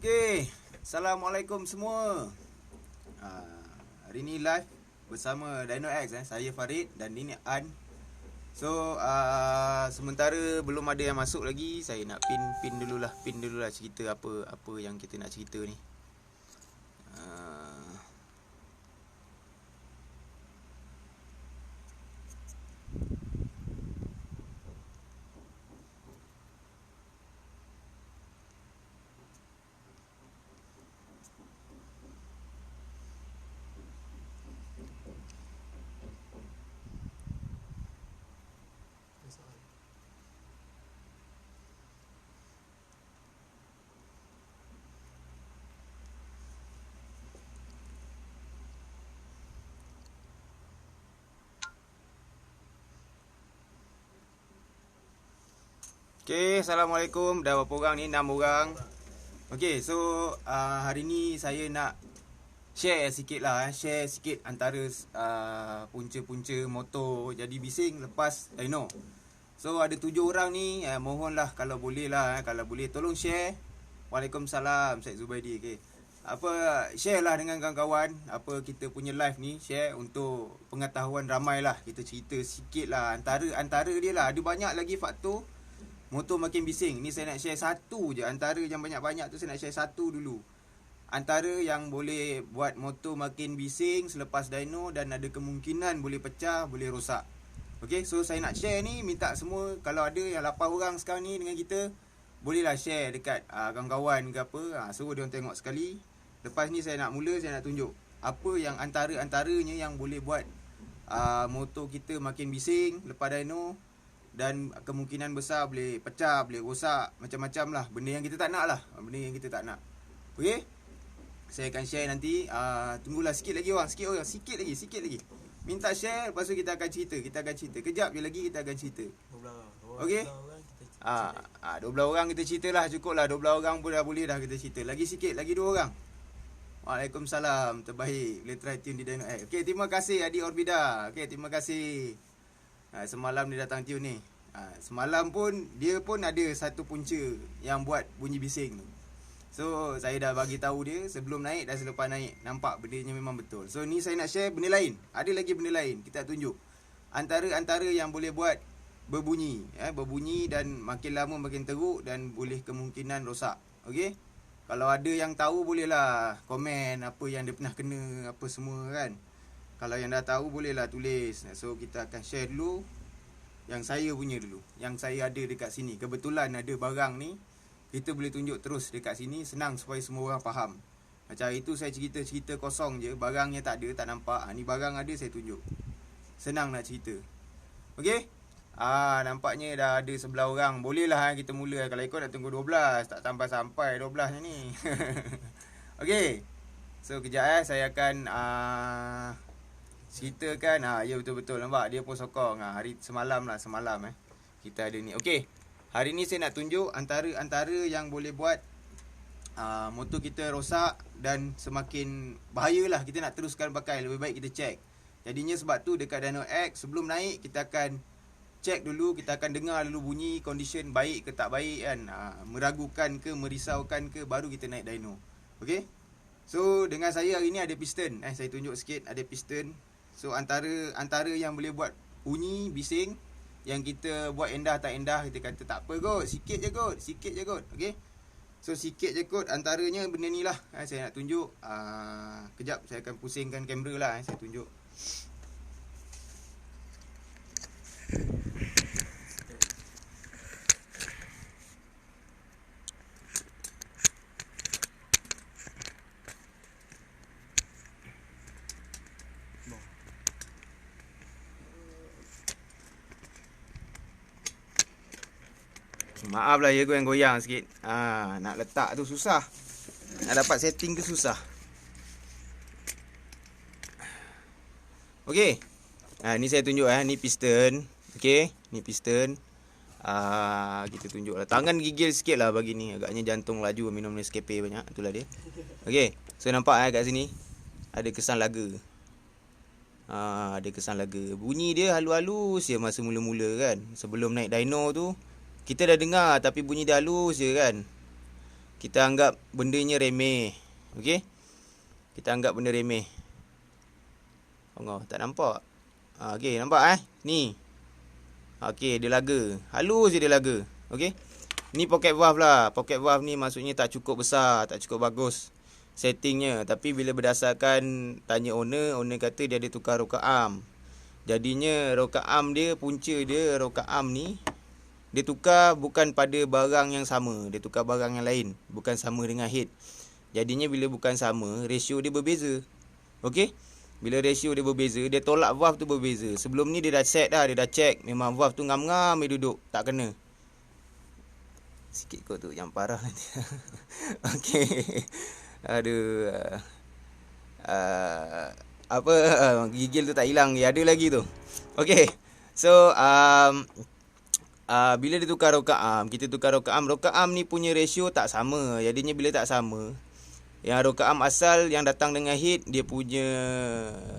Okay, Assalamualaikum semua. Hari ni live bersama Dino X. Saya Farid dan ini An. So, sementara belum ada yang masuk lagi, saya nak pin dululah cerita apa yang kita nak cerita ni. Okay, Assalamualaikum. Dah berapa orang ni? 6 orang. Okay, so hari ni saya nak share sikit antara punca-punca motor jadi bising lepas dyno. So ada 7 orang ni, mohonlah kalau boleh tolong share. Waalaikumsalam Syed Zubaidi. Okay, share lah dengan kawan-kawan apa kita punya live ni, share untuk pengetahuan ramai lah. Kita cerita sikit lah antara dia lah. Ada banyak lagi faktor motor makin bising. Ni saya nak share satu je antara yang banyak-banyak tu. Saya nak share satu dulu antara yang boleh buat motor makin bising selepas dyno dan ada kemungkinan boleh pecah, boleh rosak. Okay, so saya nak share ni. Minta semua, kalau ada yang 8 orang sekarang ni dengan kita, bolehlah share dekat kawan-kawan ke apa. Suruh dia orang tengok sekali. Lepas ni saya nak tunjuk apa yang antaranya yang boleh buat motor kita makin bising lepas dyno, dan kemungkinan besar boleh pecah, boleh rosak, macam-macam lah. Benda yang kita tak nak. Okay, saya akan share nanti. Tunggulah sikit lagi. Minta share, lepas tu kita akan cerita. Kejap je lagi kita akan cerita. 12 Okay, 12 orang kita cerita lah. Cukup lah 12 orang pun dah boleh dah kita cerita. Lagi sikit, lagi 2 orang. Waalaikumsalam. Terbaik. Boleh try tune di Dino X. Okay, terima kasih Adi Orbida. Okay, terima kasih. Semalam dia datang tune ni. Semalam pun dia pun ada satu punca yang buat bunyi bising tu. So saya dah bagi tahu dia sebelum naik dan selepas naik. Nampak bendanya memang betul. So ni saya nak share benda lain. Ada lagi benda lain kita tunjuk. Antara yang boleh buat berbunyi, berbunyi dan makin lama makin teruk dan boleh kemungkinan rosak. Okey? Kalau ada yang tahu bolehlah komen apa yang dia pernah kena, apa semua kan. Kalau yang dah tahu bolehlah tulis. So kita akan share dulu yang saya punya dulu. Yang saya ada dekat sini. Kebetulan ada barang ni, kita boleh tunjuk terus dekat sini. Senang supaya semua orang faham. Macam itu saya cerita kosong je. Barangnya tak ada, tak nampak. Ni barang ada, saya tunjuk. Senang nak cerita. Okey? Nampaknya dah ada 11 orang. Bolehlah kita mula. Kalau ikut nak tunggu 12. Tak sampai 12 ni. Okey. So kejap saya akan ceritakan. Ya betul-betul nampak dia pun sokong. Hari semalam kita ada ni. Okey. Hari ni saya nak tunjuk antara yang boleh buat motor kita rosak dan semakin bahayalah kita nak teruskan pakai. Lebih baik kita check. Jadinya sebab tu dekat Dino X sebelum naik kita akan check dulu, kita akan dengar dulu bunyi condition baik ke tak baik kan. Meragukan ke, merisaukan ke, baru kita naik dyno. Okey. So dengan saya hari ni ada piston. Saya tunjuk sikit, ada piston. So antara yang boleh buat bunyi bising, yang kita buat endah tak endah, kita kata tak apa kot, sikit je kot. Okey. So sikit je kot, antaranya benda ni lah. Saya nak tunjuk. Kejap saya akan pusingkan kamera lah. Saya tunjuk. Maaf lah ya goyang-goyang sikit. Nak letak tu susah. Nak dapat setting tu susah. Okey. Ni saya tunjuk ni piston. Okey, ni piston. Kita tunjuk lah. Tangan gigil sikit lah bagi ni. Agaknya jantung laju minum Nescafe banyak. Itulah dia. Okey. So nampak kat sini ada kesan laga. Ada kesan laga. Bunyi dia halus-halus je masa mula-mula kan. Sebelum naik dyno tu kita dah dengar tapi bunyi dia halus je kan. Kita anggap bendanya remeh. Okey? Kita anggap benda remeh. Oh, tak nampak. Okey, nampak Ni. Okey, dia laga. Halus je dia laga. Okey? Ni pocket valve lah. Pocket valve ni maksudnya tak cukup besar, tak cukup bagus settingnya. Tapi bila berdasarkan tanya owner kata dia ada tukar rocker arm. Jadinya rocker arm dia, punca dia, rocker arm ni dia tukar bukan pada barang yang sama, dia tukar barang yang lain, bukan sama dengan head. Jadinya bila bukan sama, ratio dia berbeza. Okey? Bila ratio dia berbeza, dia tolak valve tu berbeza. Sebelum ni dia dah set dah, dia dah check memang valve tu ngam-ngam dia duduk, tak kena. Sikit kot tu yang parah nanti. Okey. Aduh. Gigil tu tak hilang, dia ada lagi tu. Okey. So bila dia tukar rocker arm, kita tukar rocker arm ni punya ratio tak sama. Jadinya bila tak sama, yang rocker arm asal yang datang dengan head, dia punya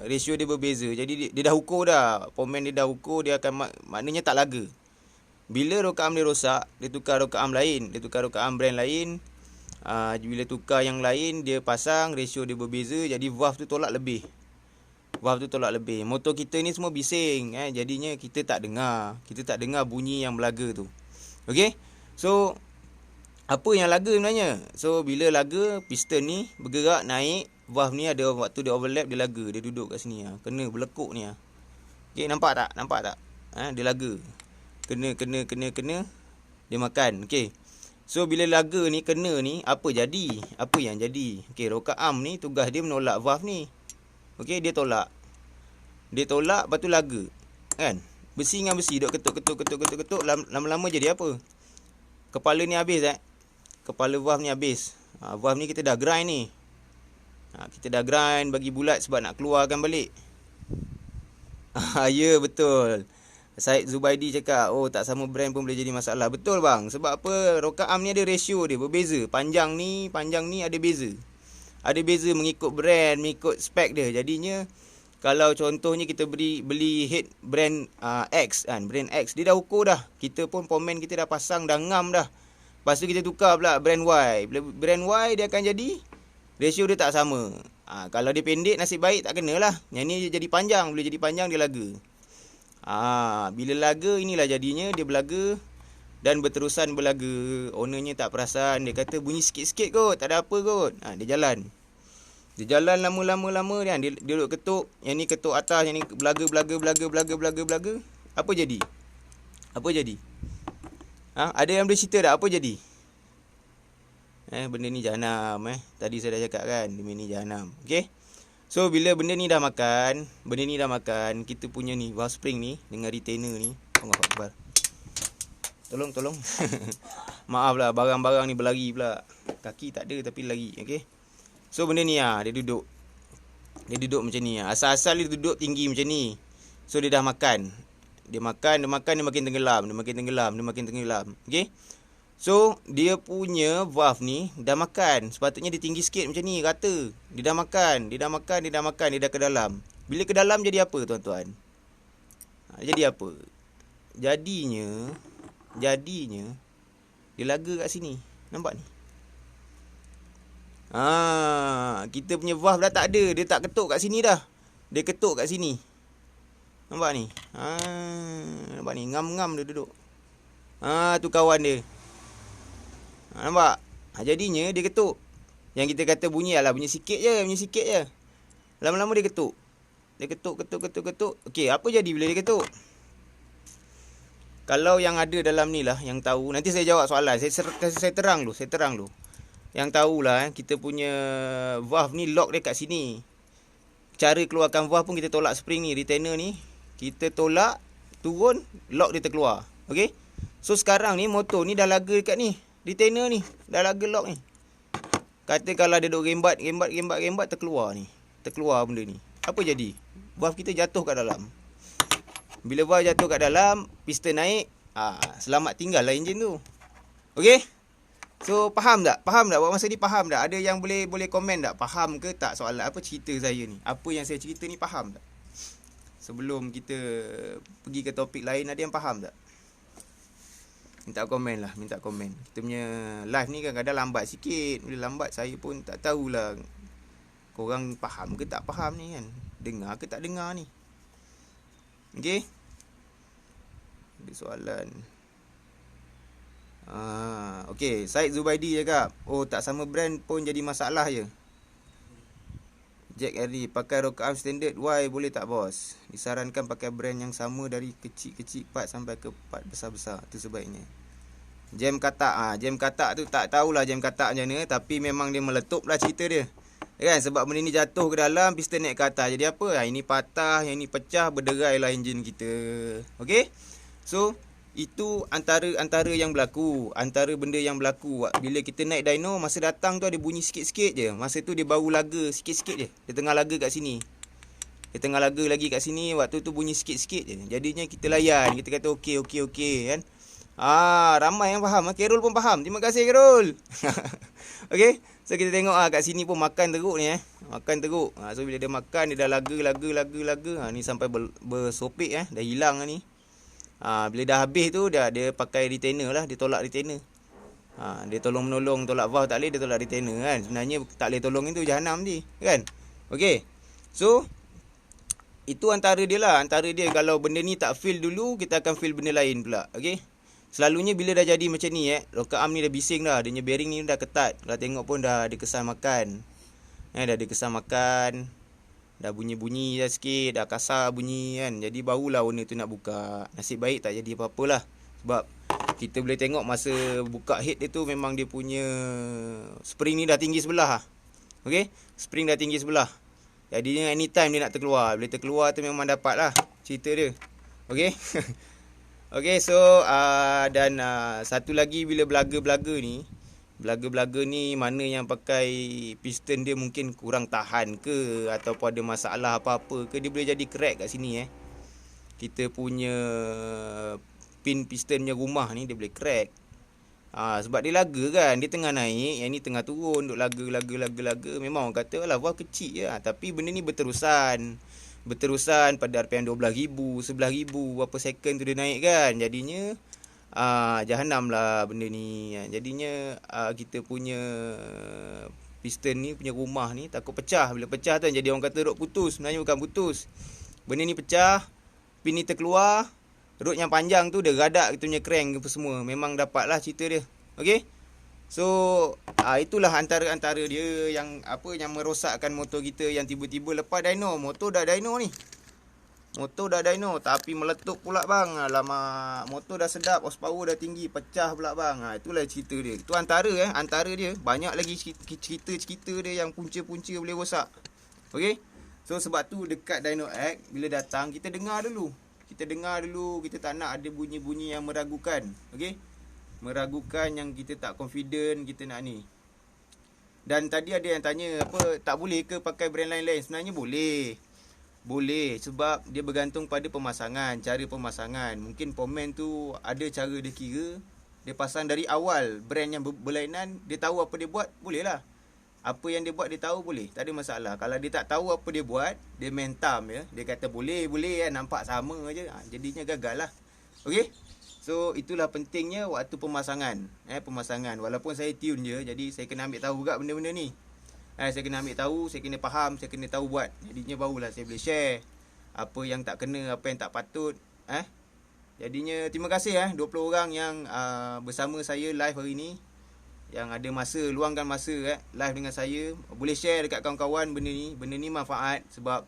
ratio dia berbeza. Jadi dia dah ukur dah. Pomen dia dah ukur, dia akan maknanya tak laga. Bila rocker arm dia rosak, dia tukar rocker arm lain, dia tukar rocker arm brand lain. Bila tukar yang lain, dia pasang, ratio dia berbeza, jadi valve tu tolak lebih. Motor kita ni semua bising, jadinya kita tak dengar bunyi yang berlaga tu. Okey? So apa yang laga sebenarnya? So bila laga, piston ni bergerak naik, valve ni ada waktu dia overlap, dia laga, dia duduk kat sini kena berlekuk ni Okey, nampak tak? Dia laga. Kena dia makan. Okey. So bila laga ni kena ni, apa yang jadi? Okey, rocker arm ni tugas dia menolak valve ni. Okey, dia tolak, lepas tu laga. Kan? Besi dengan besi duk ketuk. Lama-lama jadi apa? Kepala ni habis Kepala valve ni habis. Valve ni kita dah grind ni. Kita dah grind bagi bulat sebab nak keluarkan balik. Ya, betul. Syed Zubaidi cakap, tak sama brand pun boleh jadi masalah. Betul bang. Sebab apa? Rocker arm ni ada ratio dia, berbeza. Panjang ni ada beza. Ada beza mengikut brand, mengikut spek dia. Jadinya kalau contohnya kita beli head brand X kan, brand X, dia dah ukur dah. Kita pun pomen kita dah pasang, dah ngam dah. Lepas tu kita tukar pula brand Y. Brand Y dia akan jadi ratio dia tak sama. Kalau dia pendek nasib baik tak kenalah. Yang ni dia jadi panjang, boleh jadi panjang dia laga. Bila laga inilah jadinya dia berlaga dan berterusan berlaga. Ownernya tak perasan, dia kata bunyi sikit-sikit kot, tak ada apa kot. Dia jalan lama dia duduk ketuk, yang ni ketuk atas, yang ni belaga. Apa jadi? Ada yang boleh cerita tak apa jadi? Benda ni jahanam. Tadi saya dah cakap kan, benda ni jahanam. Okey. So bila benda ni dah makan, kita punya ni valve spring ni dengan retainer ni. Allahu Akbar. Tolong. Maaf lah, barang-barang ni berlari pula. Kaki tak ada tapi lari. Okey. So benda ni dia duduk. Macam ni Asal-asal dia duduk tinggi macam ni. So dia dah makan. Dia makin tenggelam. Okey. So dia punya valve ni dah makan. Sepatutnya dia tinggi sikit macam ni, rata. Dia dah makan. Dia dah ke dalam. Bila ke dalam jadi apa tuan-tuan? Jadi apa? Jadinya dia laga kat sini. Nampak ni? Kita punya valve dah tak ada. Dia tak ketuk kat sini dah. Dia ketuk kat sini. Nampak ni? Nampak ni? Ngam-ngam dia duduk. Tu kawan dia. Nampak? Jadinya dia ketuk. Yang kita kata bunyi bunyi sikit je. Lama-lama dia ketuk. Dia ketuk. Okey, apa jadi bila dia ketuk? Kalau yang ada dalam ni lah, yang tahu, nanti saya jawab soalan. Saya terang dulu. Yang tahulah kita punya valve ni lock dia kat sini. Cara keluarkan valve pun kita tolak spring ni, retainer ni. Kita tolak, turun, lock dia terkeluar. Okey? So sekarang ni motor ni dah laga dekat ni. Retainer ni dah laga lock ni. Kata kalau dia duk rembat terkeluar ni. Terkeluar benda ni. Apa jadi? Valve kita jatuh kat dalam. Bila valve jatuh kat dalam, piston naik, selamat tinggal lah enjin tu. Okey? So faham tak? Buat masa ni faham tak? Ada yang boleh komen tak? Faham ke tak soalan apa cerita saya ni? Apa yang saya cerita ni faham tak? Sebelum kita pergi ke topik lain, ada yang faham tak? Minta komen lah, minta komen. Kita punya live ni kadang-kadang lambat sikit. Bila lambat saya pun tak tahulah korang faham ke tak faham ni kan. Dengar ke tak dengar ni. Okey. Ada soalan. Okey, Syed Zubaidi cakap, oh tak sama brand pun jadi masalah je. Jack Harry, pakai Rock'em standard Y boleh tak bos? Disarankan pakai brand yang sama dari kecil-kecil part sampai ke part besar-besar. Itu sebaiknya. Jam katak. Jam katak tu tak tahulah jam katak macam mana. Tapi memang dia meletup lah cerita dia. Kan? Sebab benda ni jatuh ke dalam, piston naik ke atas. Jadi apa? Ini patah, yang ni pecah, berderai lah enjin kita. Okay? So, itu antara yang berlaku. Antara benda yang berlaku. Bila kita naik dyno, masa datang tu ada bunyi sikit-sikit je. Masa tu dia baru laga sikit-sikit je. Dia tengah laga kat sini. Dia tengah laga lagi kat sini. Waktu tu bunyi sikit-sikit je. Jadinya kita layan. Kita kata okey kan. Ramai yang faham. Carol pun faham. Terima kasih Carol. Okay. So kita tengok kat sini pun makan teruk ni Makan teruk. So bila dia makan, dia dah laga. Ni sampai bersopik Dah hilang ni. Bila dah habis tu dia pakai retainer lah. Dia tolak retainer. Dia tolong-menolong. Tolak valve tak boleh, dia tolak retainer kan. Sebenarnya tak boleh tolong itu jahanam ni kan. Okay. So itu antara dia lah. Antara dia kalau benda ni tak feel dulu, kita akan feel benda lain pula. Okay. Selalunya bila dah jadi macam ni Rock'em ni dah bising dah. Dia punya bearing ni dah ketat. Kalau tengok pun dah ada kesan makan. Dah ada kesan makan. Dah bunyi-bunyi dah sikit, dah kasar bunyi kan. Jadi barulah owner tu nak buka. Nasib baik tak jadi apa-apa lah. Sebab kita boleh tengok masa buka head dia tu memang dia punya spring ni dah tinggi sebelah. Okay, spring dah tinggi sebelah. Jadinya anytime dia nak terkeluar. Bila terkeluar tu memang dapat lah cerita dia. Okay. Okay, so dan satu lagi bila belaga-belaga ni mana yang pakai piston dia mungkin kurang tahan ke ataupun ada masalah apa-apa ke, dia boleh jadi crack kat sini Kita punya pin pistonnya rumah ni dia boleh crack. Sebab dia laga kan, dia tengah naik, yang ni tengah turun, duk laga. Memang orang kata lah valve kecil je tapi benda ni berterusan pada RPM 12,000, 11,000 berapa second tu dia naik kan. Jadinya jahanam lah benda ni. Jadinya kita punya piston ni punya rumah ni takut pecah. Bila pecah tu jadi orang kata rod putus. Sebenarnya bukan putus. Benda ni pecah, pin ni terkeluar, rod yang panjang tu dia gadak kita punya crank apa semua. Memang dapat lah cerita dia. Okay. So itulah antara dia yang merosakkan motor kita, yang tiba-tiba lepas dyno, motor dah dyno tapi meletup pula bang. Alamak, motor dah sedap, horsepower dah tinggi, pecah pula bang. Itulah cerita dia. Itu antara dia. Banyak lagi cerita dia yang punca-punca boleh rosak. Okay. So sebab tu dekat Dyno X bila datang kita dengar dulu. Kita tak nak ada bunyi-bunyi yang meragukan. Okay. Meragukan yang kita tak confident kita nak ni. Dan tadi ada yang tanya tak boleh ke pakai brand lain-lain? Sebenarnya boleh sebab dia bergantung pada pemasangan, cara pemasangan. Mungkin Pomen tu ada cara dia kira, dia pasang dari awal brand yang berlainan, dia tahu apa dia buat, boleh lah. Apa yang dia buat dia tahu, boleh, tak ada masalah. Kalau dia tak tahu apa dia buat, dia mentam dia kata boleh nampak sama aje, jadinya gagal lah. Okey. So itulah pentingnya waktu pemasangan. Pemasangan. Walaupun saya tune je, jadi saya kena ambil tahu juga benda-benda ni. Saya kena ambil tahu, saya kena faham, saya kena tahu buat. Jadinya barulah saya boleh share apa yang tak kena, apa yang tak patut. Jadinya terima kasih 20 orang yang bersama saya live hari ni, yang ada masa, luangkan masa live dengan saya. Boleh share dekat kawan-kawan benda ni manfaat. Sebab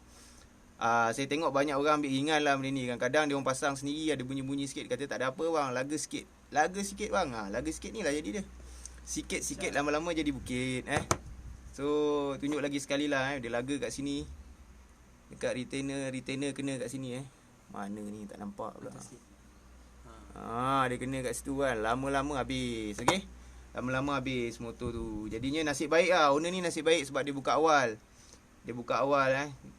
saya tengok banyak orang ambil ringan lah benda ni. Kadang-kadang dia orang pasang sendiri, ada bunyi-bunyi sikit, kata tak ada apa bang, laga sikit bang. Laga sikit ni lah jadi dia. Sikit-sikit lama-lama jadi bukit. So tunjuk lagi sekali lah dia laga kat sini. Dekat retainer kena kat sini Mana ni tak nampak pula. Dia kena kat situ kan. Lama-lama habis. Okey. Lama-lama habis motor tu. Jadinya nasib baik lah. Owner ni nasib baik sebab dia buka awal.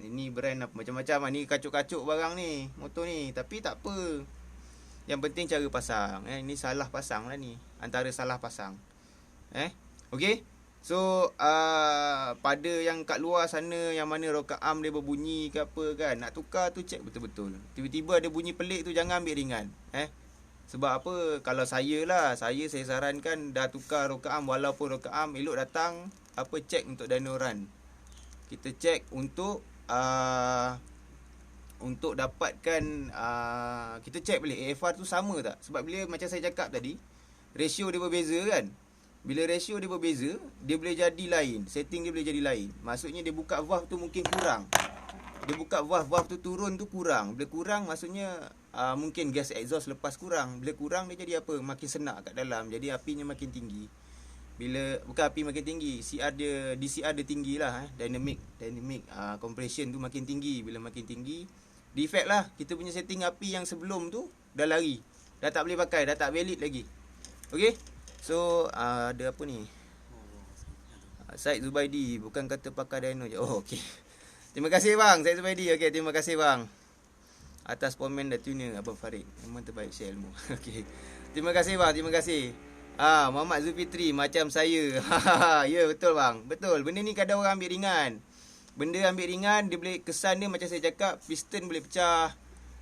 Ini brand apa macam-macam ni, kacuk-kacuk barang ni, motor ni. Tapi tak apa. Yang penting cara pasang. Ini salah pasang lah ni. Antara salah pasang. Okey. So pada yang kat luar sana, yang mana Rock'em dia berbunyi ke apa kan, nak tukar tu cek betul-betul. Tiba-tiba ada bunyi pelik tu, jangan ambil ringan. Sebab apa? Kalau saya sarankan dah tukar rokaam, walaupun rokaam elok datang check untuk dyno run. Kita check untuk dapatkan kita check balik AFR tu sama tak. Sebab bila macam saya cakap tadi, ratio dia berbeza kan. Bila ratio dia berbeza, dia boleh jadi lain, setting dia boleh jadi lain. Maksudnya dia buka valve tu mungkin kurang. Dia buka valve tu turun tu kurang. Bila kurang maksudnya mungkin gas exhaust lepas kurang. Bila kurang dia jadi apa? Makin senak kat dalam. Jadi apinya makin tinggi. Bila bukan api makin tinggi, DCR dia tinggi lah. Dynamic compression tu makin tinggi. Bila makin tinggi, defect lah. Kita punya setting api yang sebelum tu dah lari. Dah tak boleh pakai, dah tak valid lagi. Okay. So ada apa ni? Syed Zubaidi bukan kata pakai dyno je. Oh okey. Terima kasih bang, Syed Zubaidi. Okey, terima kasih bang atas komen dan tuner Abang Farid. Memang terbaik share ilmu. Okey. Terima kasih bang, terima kasih. Muhammad Zulfitri macam saya. Ya betul bang. Betul. Benda ni kadang orang ambil ringan. Benda ambil ringan, dia boleh kesan dia macam saya cakap, piston boleh pecah.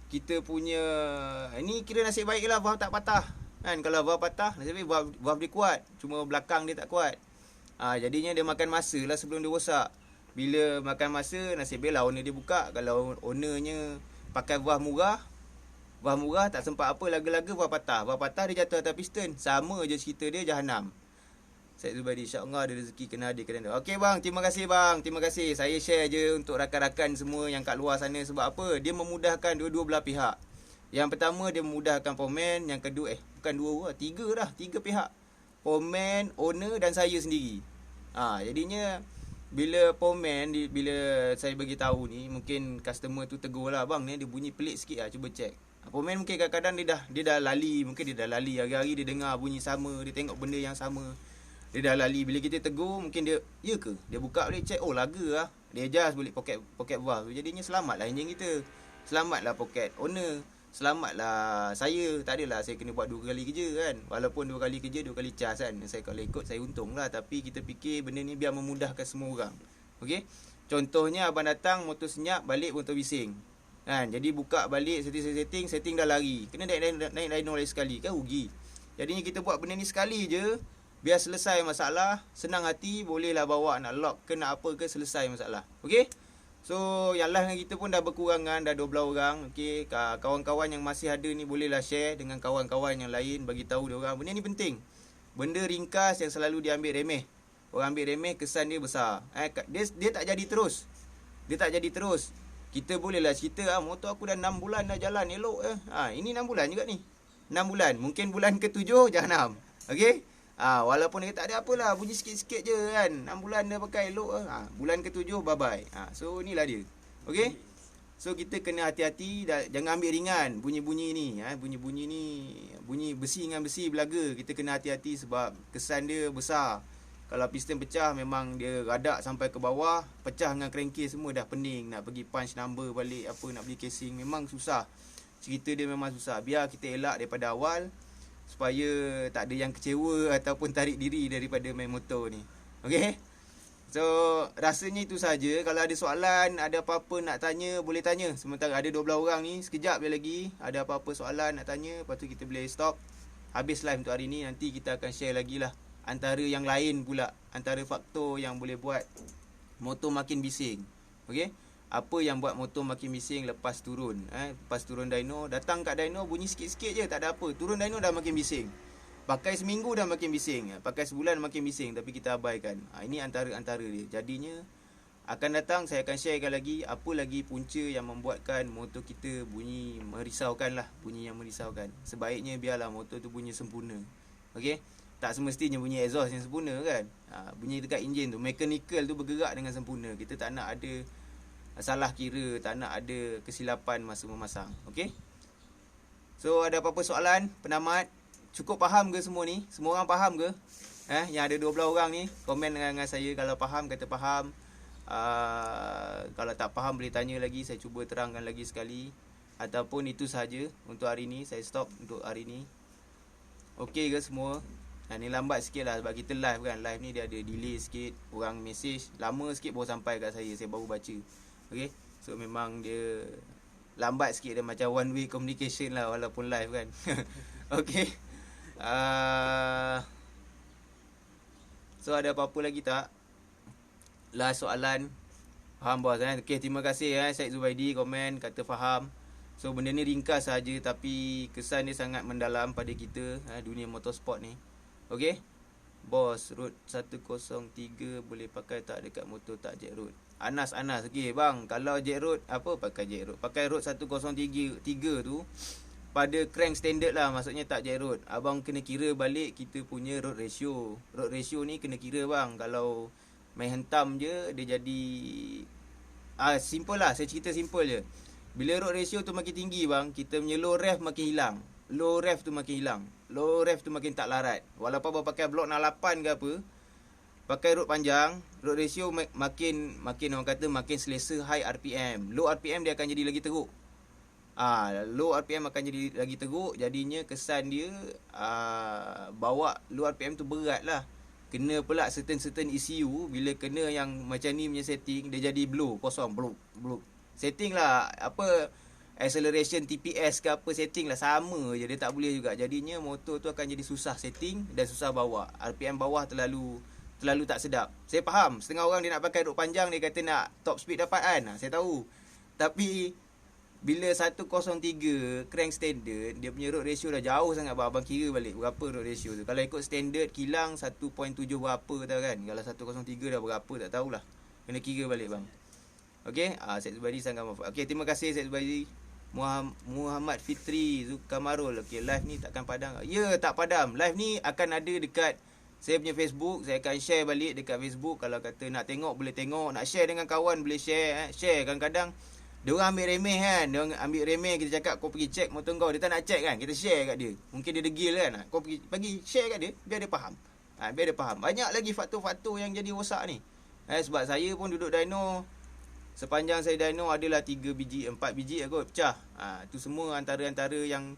Kita punya ini kira nasib baik lah valve tak patah. Kan kalau valve patah, nasib baik valve dia kuat. Cuma belakang dia tak kuat. Jadinya dia makan masa lah sebelum dia rosak. Bila makan masa, nasib baik lah owner dia buka. Kalau ownernya pakai valve murah tak sempat apa, laga-laga valve patah. Valve patah dia jatuh atas piston. Sama je cerita dia, jahanam. Syed Zubaidi, insya-Allah ada rezeki kena hadir kedai. Okey bang, terima kasih bang. Terima kasih. Saya share je untuk rakan-rakan semua yang kat luar sana. Sebab apa? Dia memudahkan dua-dua belah pihak. Yang pertama dia memudahkan foreman, yang kedua bukan dua, tiga pihak. Foreman, owner dan saya sendiri. Jadinya bila foreman bila saya bagi tahu ni, mungkin customer tu tegur lah, bang ni dia bunyi pelik sikit lah, cuba check. Foreman mungkin kadang-kadang dia dah lali, hari-hari dia dengar bunyi sama, dia tengok benda yang sama. Dia dah lali. Bila kita tegur, mungkin dia, ya ke? Dia buka balik, check, oh laga lah. Dia adjust balik pocket valve. Jadinya selamatlah enjin kita. Selamatlah pocket owner. Selamatlah saya. Tak adalah saya kena buat 2 kali kerja kan. Walaupun 2 kali kerja, 2 kali cas kan. Saya kalau ikut, saya untung lah. Tapi kita fikir benda ni biar memudahkan semua orang. Okay? Contohnya, abang datang, motor senyap, balik motor bising. Kan? Jadi buka balik, setting dah lari. Kena naik dyno lagi sekali. Kan rugi. Jadinya kita buat benda ni sekali je. Biar selesai masalah, senang hati, bolehlah bawa nak lock ke nak apa ke, selesai masalah. Okey? So, yang live dengan kita pun dah berkurangan, dah 12 orang. Okey, kawan-kawan yang masih ada ni bolehlah share dengan kawan-kawan yang lain, bagi tahu dia orang. Benda ni penting. Benda ringkas yang selalu diambil remeh. Orang ambil remeh, kesan dia besar. Dia tak jadi terus. Kita bolehlah cerita, motor aku dah 6 bulan dah jalan elok . Ini 6 bulan juga ni. 6 bulan. Mungkin bulan ke-7 jahanam. Okey? Walaupun dia tak ada apalah, bunyi sikit-sikit je kan. 6 bulan dah pakai elok. Bulan ke-7 bye-bye. So inilah dia. Okey? So kita kena hati-hati, jangan ambil ringan bunyi-bunyi ni. Bunyi-bunyi ni, bunyi besi dengan besi belaga. Kita kena hati-hati sebab kesan dia besar. Kalau piston pecah memang dia radak sampai ke bawah, pecah dengan crankcase semua dah pening. Nak pergi punch number balik, nak beli casing memang susah. Cerita dia memang susah. Biar kita elak daripada awal supaya tak ada yang kecewa ataupun tarik diri daripada main motor ni. Okey? So, rasanya itu saja. Kalau ada soalan, ada apa-apa nak tanya, boleh tanya. Sementara ada 12 orang ni, sekejap lagi ada apa-apa soalan nak tanya, lepas tu kita boleh stop. Habis live untuk hari ni, nanti kita akan share lagi lah. Antara yang lain pula, antara faktor yang boleh buat motor makin bising. Okey? Apa yang buat motor makin bising lepas turun. Lepas turun dyno, datang kat dyno bunyi sikit-sikit je, tak ada apa. Turun dyno dah makin bising. Pakai seminggu dah makin bising. Pakai sebulan makin bising, tapi kita abaikan. Ini antara-antara dia. Jadinya, akan datang saya akan sharekan lagi apa lagi punca yang membuatkan motor kita bunyi merisaukan lah. Bunyi yang merisaukan. Sebaiknya biarlah motor tu bunyi sempurna. Okey? Tak semestinya bunyi exhaust yang sempurna kan. Bunyi dekat enjin tu, mechanical tu bergerak dengan sempurna. Kita tak nak ada salah kira, tak nak ada kesilapan masa memasang. Okey? So, ada apa-apa soalan? Penamat? Cukup faham ke semua ni? Semua orang faham ke? Yang ada 12 orang ni, komen dengan saya. Kalau faham, kata faham. Kalau tak faham, boleh tanya lagi. Saya cuba terangkan lagi sekali. Ataupun itu sahaja untuk hari ni. Saya stop untuk hari ni. Okey ke semua? Ni lambat sikit lah sebab kita live kan. Live ni dia ada delay sikit. Orang message lama sikit baru sampai kat saya. Saya baru baca. Okay? So memang dia lambat sikit. Dia macam one way communication lah walaupun live kan. Okey. So ada apa-apa lagi tak? Last soalan. Faham bos Okey, terima kasih Syed Zubaidi komen kata faham. So benda ni ringkas saja tapi kesan dia sangat mendalam pada kita dunia motorsport ni. Okey. Bos, road 103 boleh pakai tak dekat motor tak jet road? Anas. Okey bang, kalau jet road apa pakai jet road? Pakai road 103 tu pada crank standard lah, maksudnya tak jet road. Abang kena kira balik kita punya road ratio. Road ratio ni kena kira bang. Kalau main hentam je dia jadi simple lah, saya cerita simple je. Bila road ratio tu makin tinggi bang, kita punya low ref makin hilang. Low ref tu makin tak larat. Walaupun abang pakai blok 68 ke apa, pakai road panjang, road ratio makin orang kata makin selesa high RPM. Low RPM dia akan jadi lagi teruk. Low RPM akan jadi lagi teruk. Jadinya kesan dia bawa low RPM tu berat lah. Kena pula certain ECU. Bila kena yang macam ni punya setting, dia jadi blow, kosong, blow. Setting lah apa, acceleration, TPS ke apa, setting lah sama je. Dia tak boleh juga. Jadinya motor tu akan jadi susah setting dan susah bawa. RPM bawah terlalu tak sedap. Saya faham, setengah orang dia nak pakai road panjang, dia kata nak top speed dapat kan. Saya tahu. Tapi bila 103 crank standard, dia punya road ratio dah jauh sangat. Abang kira balik berapa road ratio tu. Kalau ikut standard kilang 1.7 berapa tau kan. Kalau 103 dah berapa tak tahulah. Kena kira balik bang. Okey, Syed Zubaidi sangat maaf. Okey, terima kasih Syed Zubaidi. Muhammad Fitri Zukamarul. Okey, live ni takkan padam. Ya, tak padam. Live ni akan ada dekat saya punya Facebook. Saya akan share balik dekat Facebook. Kalau kata nak tengok boleh tengok, nak share dengan kawan boleh share. Share kadang-kadang dia orang ambil remeh kan. Dia orang ambil remeh, kita cakap kau pergi check motor kau. Dia tak nak check kan. Kita share kat dia. Mungkin dia degil kan. Kau pergi share kat dia biar dia faham. Biar dia faham. Banyak lagi faktor-faktor yang jadi rosak ni. Sebab saya pun duduk dyno. Sepanjang saya dyno adalah 3 biji, 4 biji kot pecah. Tu semua antara-antara yang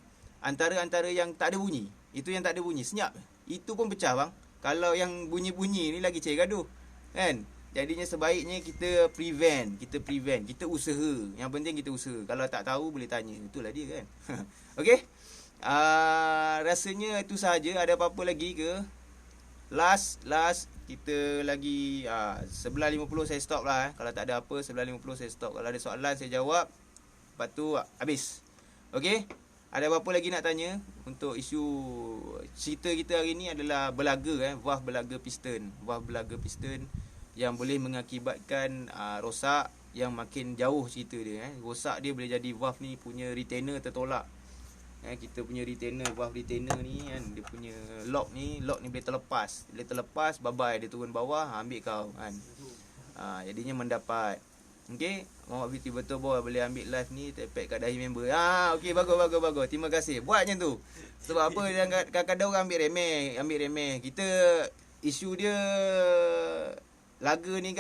tak ada bunyi. Itu yang tak ada bunyi, senyap. Itu pun pecah bang. Kalau yang bunyi-bunyi ni lagi cair gaduh. Kan? Jadinya sebaiknya kita prevent, kita usaha. Yang penting kita usaha. Kalau tak tahu boleh tanya. Itulah dia kan. Okey. Rasanya itu sahaja. Ada apa-apa lagi ke? Last kita lagi 11.50 saya stop lah. Kalau tak ada apa 11.50 saya stop. Kalau ada soalan saya jawab. Lepas tu habis. Okey. Ada apa-apa lagi nak tanya? Untuk isu cerita kita hari ni adalah belaga valve belaga piston yang boleh mengakibatkan rosak yang makin jauh cerita dia. Rosak dia boleh jadi valve ni punya retainer tertolak. Kita punya valve retainer ni kan, dia punya lock ni boleh terlepas. Bila terlepas, bye-bye, dia turun bawah, ambil kau kan. Jadinya mendapat. Okey, Muhammad Fitri betul boy, boleh ambil live ni tepek kat dahi member. Okey, bagus. Terima kasih. Buat macam tu. Sebab apa, kadang-kadang orang ambil remeh. Kita isu dia laga ni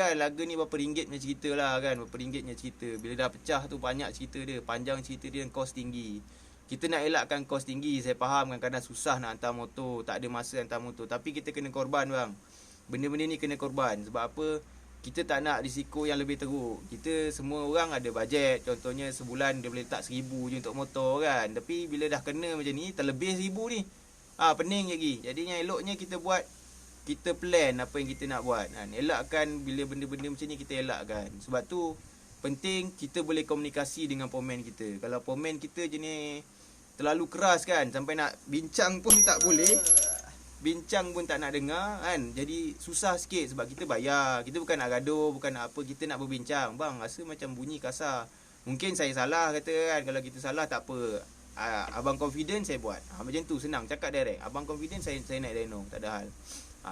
berapa ringgit punya cerita lah kan. Berapa ringgit punya cerita. Bila dah pecah tu banyak cerita dia, panjang cerita dia, kos tinggi. Kita nak elakkan kos tinggi. Saya faham kadang-kadang susah nak hantar motor, tak ada masa hantar motor, tapi kita kena korban bang. Benda-benda ni kena korban. Sebab apa? Kita tak nak risiko yang lebih teruk. Kita semua orang ada bajet. Contohnya sebulan dia boleh letak 1,000 je untuk motor kan. Tapi bila dah kena macam ni, terlebih 1,000 ni, pening lagi. Jadinya eloknya kita plan apa yang kita nak buat kan. Elakkan bila benda-benda macam ni, kita elakkan. Sebab tu penting kita boleh komunikasi dengan pomen kita. Kalau pomen kita jenis terlalu keras kan, sampai nak bincang pun tak boleh, bincang pun tak nak dengar kan. Jadi susah sikit sebab kita bayar. Kita bukan nak gaduh, bukan nak apa, kita nak berbincang. Bang, rasa macam bunyi kasar. Mungkin saya salah kata kan. Kalau kita salah tak apa. Abang confident saya buat. Macam tu senang, cakap direct. Abang confident saya naik dyno, tak ada hal.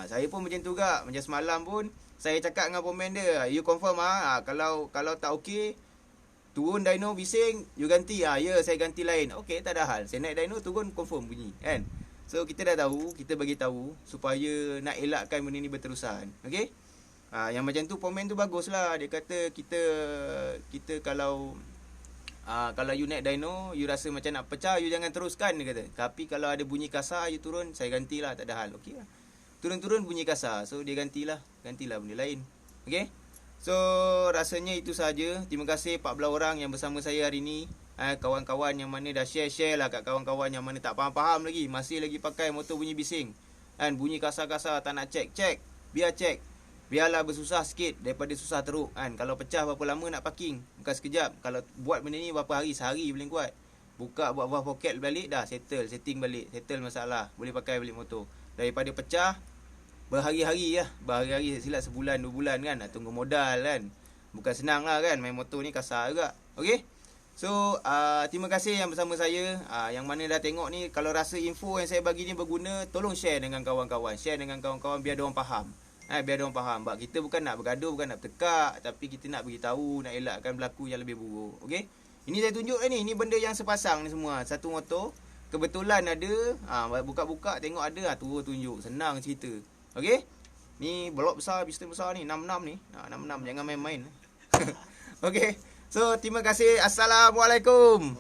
Saya pun macam tu juga. Macam semalam pun saya cakap dengan pomen dia, you confirm kalau tak okey, turun dyno bising, you ganti. Ya, saya ganti lain. Okey, tak ada hal. Saya naik dyno turun confirm bunyi kan. So kita dah tahu, kita bagi tahu supaya nak elakkan benda ni berterusan. Okey? Yang macam tu pomen tu baguslah. Dia kata kita kalau you naik dyno, you rasa macam nak pecah, you jangan teruskan, dia kata. Tapi kalau ada bunyi kasar, you turun, saya gantilah, tak ada hal. Okey lah. Turun-turun bunyi kasar. So dia gantilah benda lain. Okey? So rasanya itu saja. Terima kasih 14 orang yang bersama saya hari ni. Kawan-kawan yang mana dah share lah kat kawan-kawan yang mana tak faham-faham lagi, masih lagi pakai motor bunyi bising. Kan bunyi kasar-kasar, tak nak check. Biar check. Biarlah bersusah sikit daripada susah teruk kan. Kalau pecah berapa lama nak parking? Bukan sekejap. Kalau buat benda ni berapa hari? Sehari boleh kuat. Buka buat valve pocket balik dah setting balik. Settle masalah. Boleh pakai balik motor. Daripada pecah berhari-hari lah. Berhari-hari silap sebulan 2 bulan kan. Nak tunggu modal kan. Bukan senang lah kan. Main motor ni kasar juga. Okay. So terima kasih yang bersama saya. Yang mana dah tengok ni, kalau rasa info yang saya bagi ni berguna, tolong share dengan kawan-kawan. Share dengan kawan-kawan biar diorang faham. Biar diorang faham. Sebab kita bukan nak bergaduh, bukan nak bertekak, tapi kita nak beritahu, nak elakkan berlaku yang lebih buruk. Okay. Ini saya tunjuk ni. Ini benda yang sepasang ni semua. Satu motor. Kebetulan ada. Buka-buka tengok ada. Turun tunjuk. Senang cerita. Okay. Ni blok besar, pistol besar ni. 66 ni. 66. Jangan main-main. Okay. So, terima kasih. Assalamualaikum.